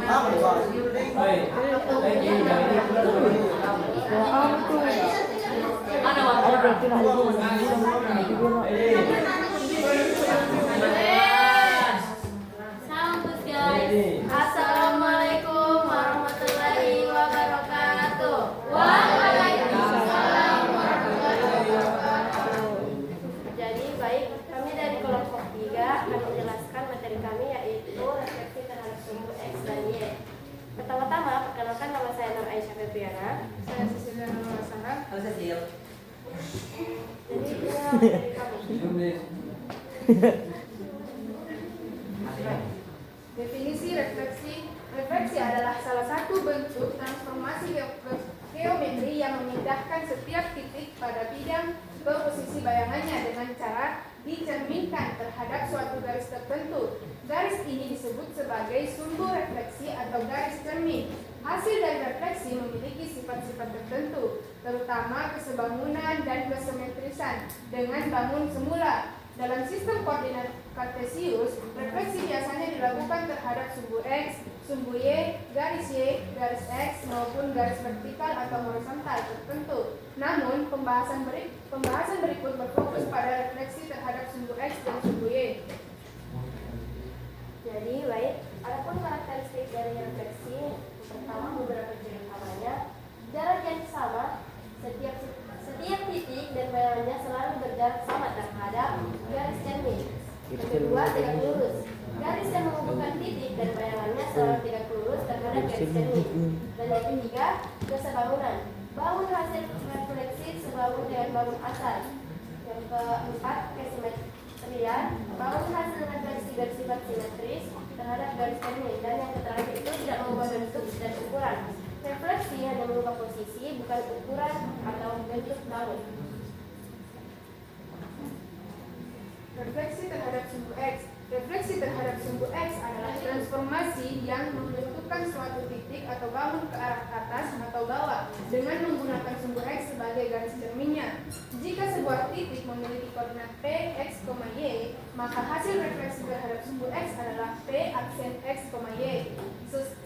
Sambut guys. Assalamualaikum warahmatullahi wabarakatuh. Waalaikumsalam warahmatullahi wabarakatuh. Jadi baik, kami dari kelompok 3 akan menjelaskan materi kami yaitu refleksi terhadap sumbu X dan Y. Pertama-tama, perkenalkan nama saya Nur Aisyah Febriana. Saya Cecilia Nurul Sarah. Jadi ini materi kami. Definisi refleksi. Refleksi adalah salah satu bentuk transformasi geometri yang memindahkan setiap titik pada bidang ke posisi bayangannya dengan cara dicerminkan terhadap suatu garis tertentu. Garis ini disebut sebagai sumbu refleksi atau garis cermin. Hasil dari refleksi memiliki sifat-sifat tertentu, terutama kesebangunan dan kesemetrisan dengan bangun semula. Dalam sistem koordinat kartesius, refleksi biasanya dilakukan terhadap sumbu X, sumbu Y, garis X maupun garis vertikal atau horizontal tertentu. Namun, pembahasan berikut berfokus pada refleksi terhadap sumbu X dan sumbu Y. Jadi baik, adapun karakteristik dari refleksi, pertama beberapa ciri utamanya, jarak yang sama, setiap titik dan bayangannya selalu berjarak sama terhadap garis cermin. Yang kedua, tegak lurus. Garis yang menghubungkan titik dan bayangannya selalu tegak lurus terhadap garis cermin. Dan yang ketiga, kesebangunan. Bangun hasil refleksi sebangun dengan bangun asal. Yang keempat, kesimetrian. Bangun hasil refleksi bersifat simetris terhadap garis cermin. Dan yang terakhir itu tidak mengubah bentuk dan ukuran. Refleksi hanya mengubah posisi, bukan ukuran atau bentuk bangun. Refleksi terhadap sumbu X. Refleksi terhadap sumbu X adalah transformasi yang membentukkan suatu titik atau bangun ke arah atas atau bawah dengan menggunakan sumbu X sebagai garis cerminnya. Jika sebuah titik memiliki koordinat P, X, Y, maka hasil refleksi terhadap sumbu X adalah P aksen X, Y.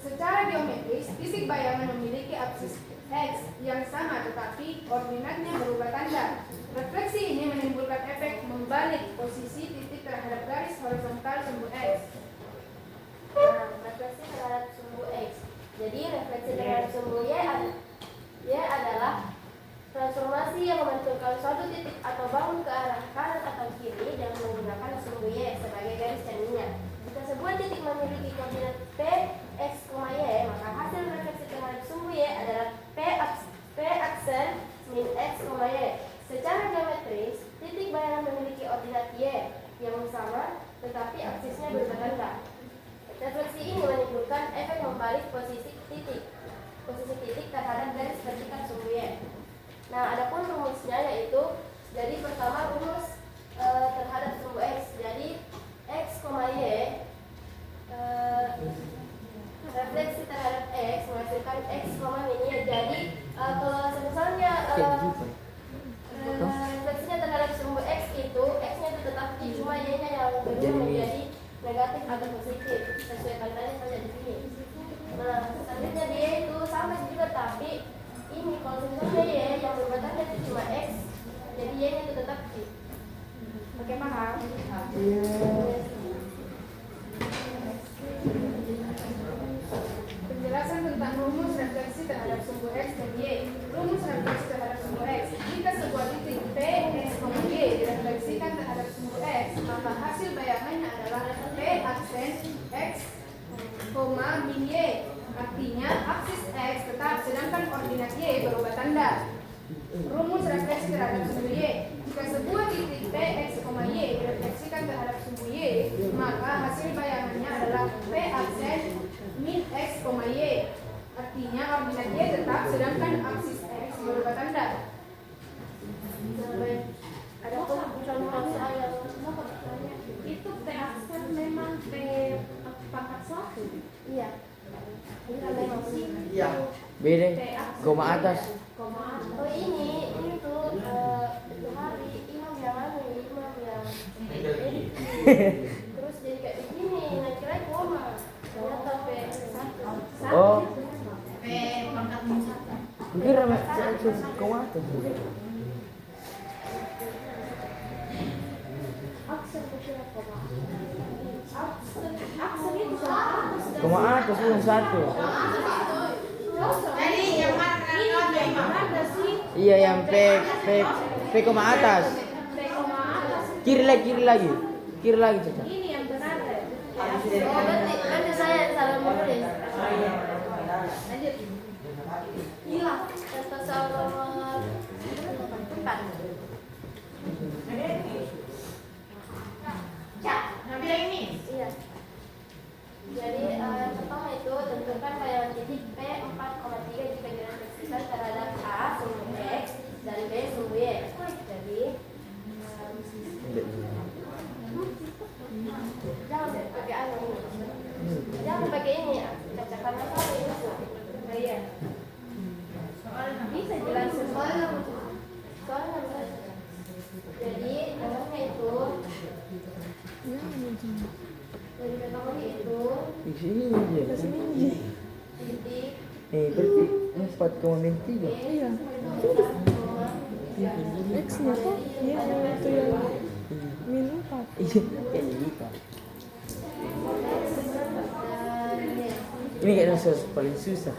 Secara geometris, titik bayangan memiliki apsis X yang sama tetapi koordinatnya berubah tanda. Refleksi ini menimbulkan efek membalik posisi titik terhadap garis horizontal sumbu X. Nah, refleksi terhadap sumbu X. Jadi refleksi terhadap sumbu Y adalah transformasi yang memantulkan suatu titik atau bangun ke arah kanan atau kiri dengan menggunakan sumbu Y sebagai garis cerminnya. Jika sebuah titik memiliki koordinat P, X, Y, maka hasil refleksi terhadap sumbu Y adalah P aksen min X, Y. Secara geometris, titik bayangan memiliki ordinat Y yang sama, tetapi aksisnya berbeda. Refleksi ini menimbulkan efek membalik posisi titik terhadap garis vertikal sumbu Y. Nah, adapun rumusnya yaitu, jadi pertama rumus terhadap sumbu X. Jadi X, Y refleksi terhadap X menghasilkan X, min Y. Jadi kalau misalnya refleksinya terhadap sumbu X itu, X-nya itu tetap Y, cuma Y-nya yang berubah menjadi negatif atau positif sesuai tandanya saja di sini. Nah, selanjutnya Y itu sama juga, tapi ini kalau misalnya Y yang berubah tanda itu cuma X, jadi Y-nya itu tetap Y. Oke, paham? Penjelasan tentang rumus refleksi terhadap sumbu X dan Y. Rumus refleksi terhadap sumbu X. Jika sebuah titik P, X, Y direfleksikan terhadap sumbu X, maka hasil bayangannya adalah P aksen X, min Y. Artinya aksis X tetap sedangkan koordinat Y berubah tanda. Rumus refleksi terhadap sumbu Y. Jika sebuah titik P, X, Y direfleksikan terhadap sumbu Y, maka hasil bayangannya adalah P aksen min X, Y. Artinya koordinat Y tetap sedangkan aksis X berubah tanda. Adapun contoh saya Itu P aksen memang P pangkat suatu. iya. Iya. Beda. Koma atas. Oh ini tuh itu hari imam yang terus jadi kayak begini, nah kira koma ternyata P1. Kira koma atas. Aksen itu salah. Koma atas bukan satu. Jadi yang mana sih? Iya yang P koma atas. Kiri lagi. Kiri lagi Caca. Ini yang benar deh. Oh, berarti saya yang salah menulis. Lanjut. Gila. Contoh soal nomor 4. Ngambil yang ini. Iya. Jadi yang pertama itu tentukan bayangan titik P 4,3 jika direfleksikan terhadap A sumbu X dan B sumbu Y. Jadi jangan pakai anu ini. Jangan pakai ini ya. Karena kalau ini tuh. Iya. Bisa jelasin soalnya. Jadi contohnya itu. Jadi metodologi itu Di sini aja. titik Berarti 4,3. Iya. X-nya kok? Iya, itu yang min 4. Iya, kayaknya gitu. dan Y. Ini kayaknya paling susah.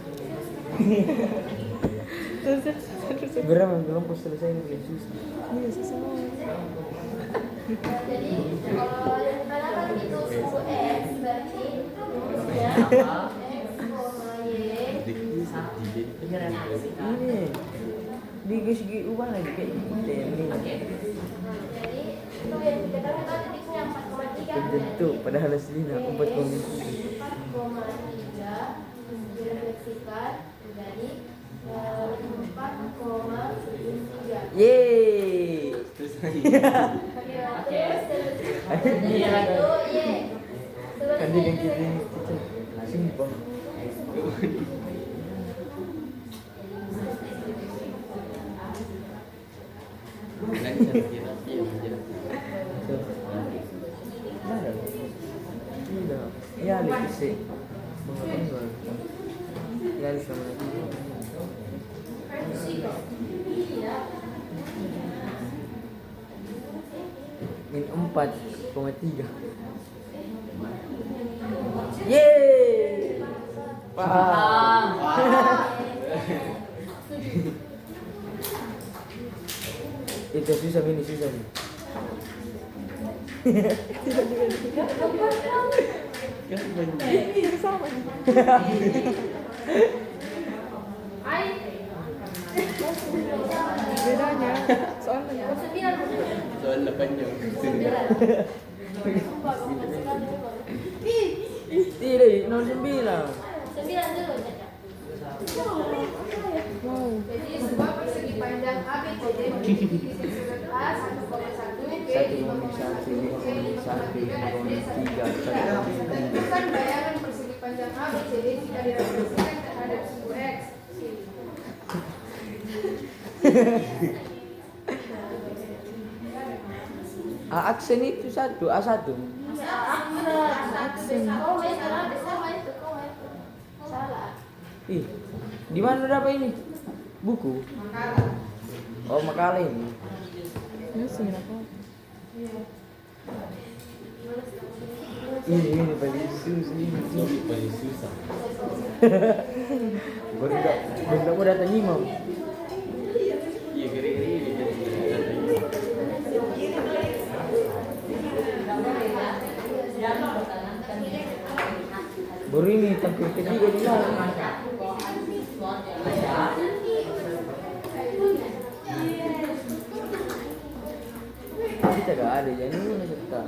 Terus Berapa kelompok selesai ini paling susah. iya susah. Jadi kalau yang ditanyakan itu sumbu X berarti rumusnya X, Y. Ini di segi ubah lagi kayak gitu ini. Jadi itu yang dikatakan tadi titiknya 4,3. Tentu padahal aslinya 4,3. 4,3 direfleksikan menjadi 4,3. Yeay. Terus itu Y. Tadi kan kita ini sumpah. Ya, lebih sih. Ya, sama lagi. Min 4,3. Yeay. Paham. Itu susah nih. Iya sama. Bedanya soalnya Soal 8 jam. Tidak, 09. 9 dulu Caca. wow. Jadi sebuah persegi panjang ABCD memiliki titik sudut A 1,1, B 5,1, C 5,3, dan D 1,3. Tentukan bayangan persegi panjang ABCD jika direfleksikan terhadap sumbu X. Aksen itu satu, A1. Aksen. Oh, sama itu. Salah. Ih, di mana dapat ini? Buku. Oh, makalah ini. Ini sih apa? Ini paling susah. Baru mau datang imam. Iya, gini-gini. Baru ini tampil ketiga di dalam. Kita gak ada jadi mana serta.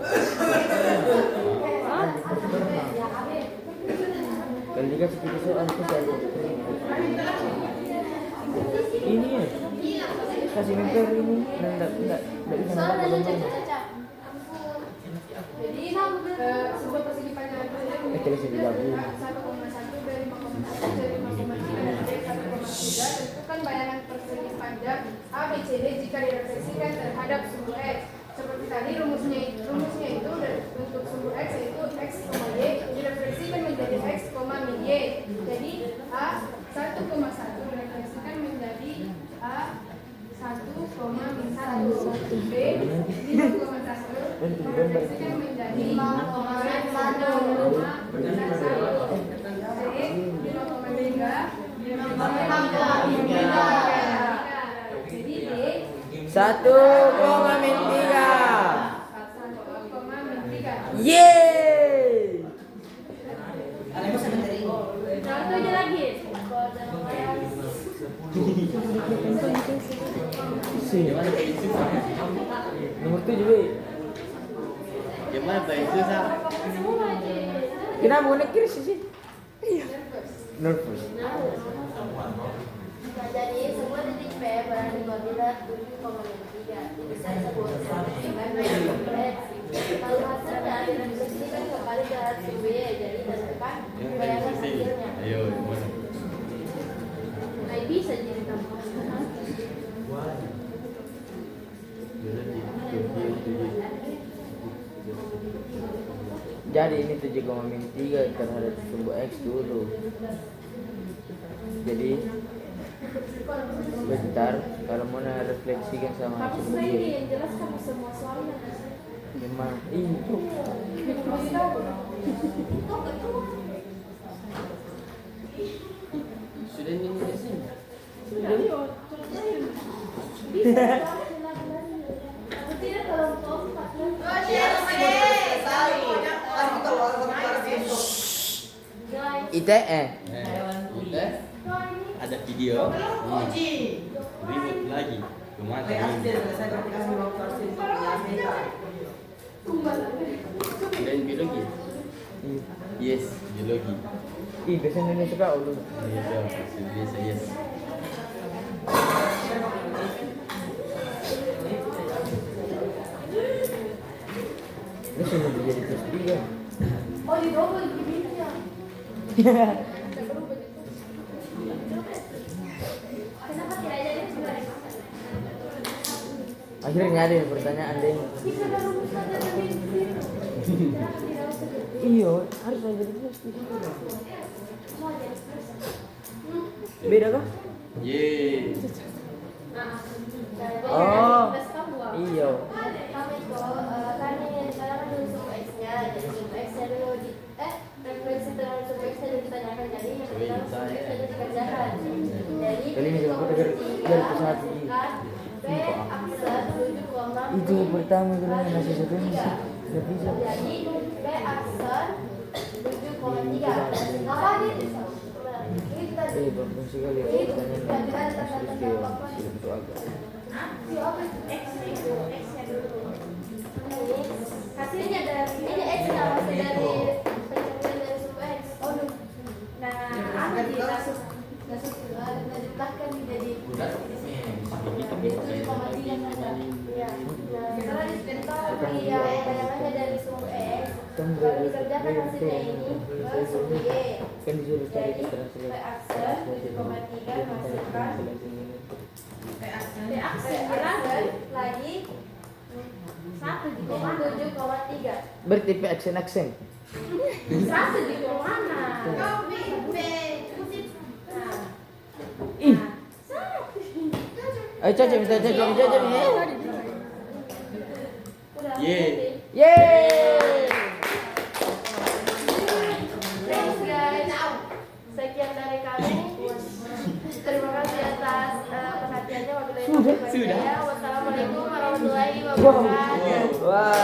Kalau dikasih kita soal kita ini ya. Kasih member ini enggak bisa Soalnya nambah Caca, lomba. Caca. Jadi sebuah persegi panjang ABCD Kita bisa digabung. 1,1 dari 5,1 dari 5,3 dan D 1,3. Tentukan bayangan persegi panjang ABCD jika direfleksikan terhadap sumbu X. Seperti tadi rumusnya itu untuk sumbu X yaitu X, Y direfleksikan menjadi X, min Y. Jadi A 1,1 direfleksikan menjadi refleksikan menjadi 1,3. Yeay. Nomor 7 lagi. Nomor 7, Be. Gimana paling susah? Kenapa mau nekir sih? Nervous. Nah, jadi sebuah titik P berada di koordinat 7,3. Bisa sebuah dengan kalau hasilnya direfleksikan kembali ke arah sumbu Y, jadi tentukan bayangan hasilnya. Ayo, gimana? Nah, bisa jadi tambah. Jadi ini 7,3 terhadap sumbu X dulu. Jadi bentar, kalau mau refleksikan sama Kamu sumbu ini Y. yang jelas kamu semua soalnya. Memang itu. Sudah ini di sini. Aku tidak kalau kamu ITE. Kita ada video. Ribut lagi. Kemana ini? Dan biologi. Yes, biologi. Ih, bahasa Indonesia kau lu. Iya, biasa yes. Ini sudah jadi plus 3. oh di double begini ya. Kenapa tidak jadi sebenarnya? Akhirnya ada yang pertanyaan deh. Jika ada rumus ada lebih Iya, harus ada plus 3. mau jadi plus. Beda kah? Yeay. Oh. Iya. Kami itu kan ini sekarang dulu sumbu X-nya, jadi sumbu X-nya dulu refleksi terhadap sumbu X-nya dulu ditanyakan, jadi yang pertama sumbu X-nya dulu dikerjakan. Jadi Kali ini juga kita garis pesawat ini. B aksen 7,6. Itu yang pertama kalau nasi satu ini nggak bisa. Jadi B aksen 7,3. Apa ini? Kita Bagus sekali ya pertanyaan untuk agak. X-nya dulu. Hasilnya dari ini X nya hasil dari pencarian dari sumbu X. Oh, nah, apa di kasus ditambahkan jadi itu 7,3 saja. Ya. Nah, setelah dibentuk bayangannya dari sumbu X, baru dikerjakan hasilnya ini ke sumbu Y. Kan disuruh cari Jadi keterangan P aksen 7,3 menghasilkan P aksen lagi 7,3. Berarti P aksen. 1 di mana? Ih. Ayo Caca minta Caca nih. Yeay. Yeay. Thanks guys. Sekian dari kami. Terima kasih atas perhatiannya. Sudah. Wassalamualaikum warahmatullahi wabarakatuh. Wah.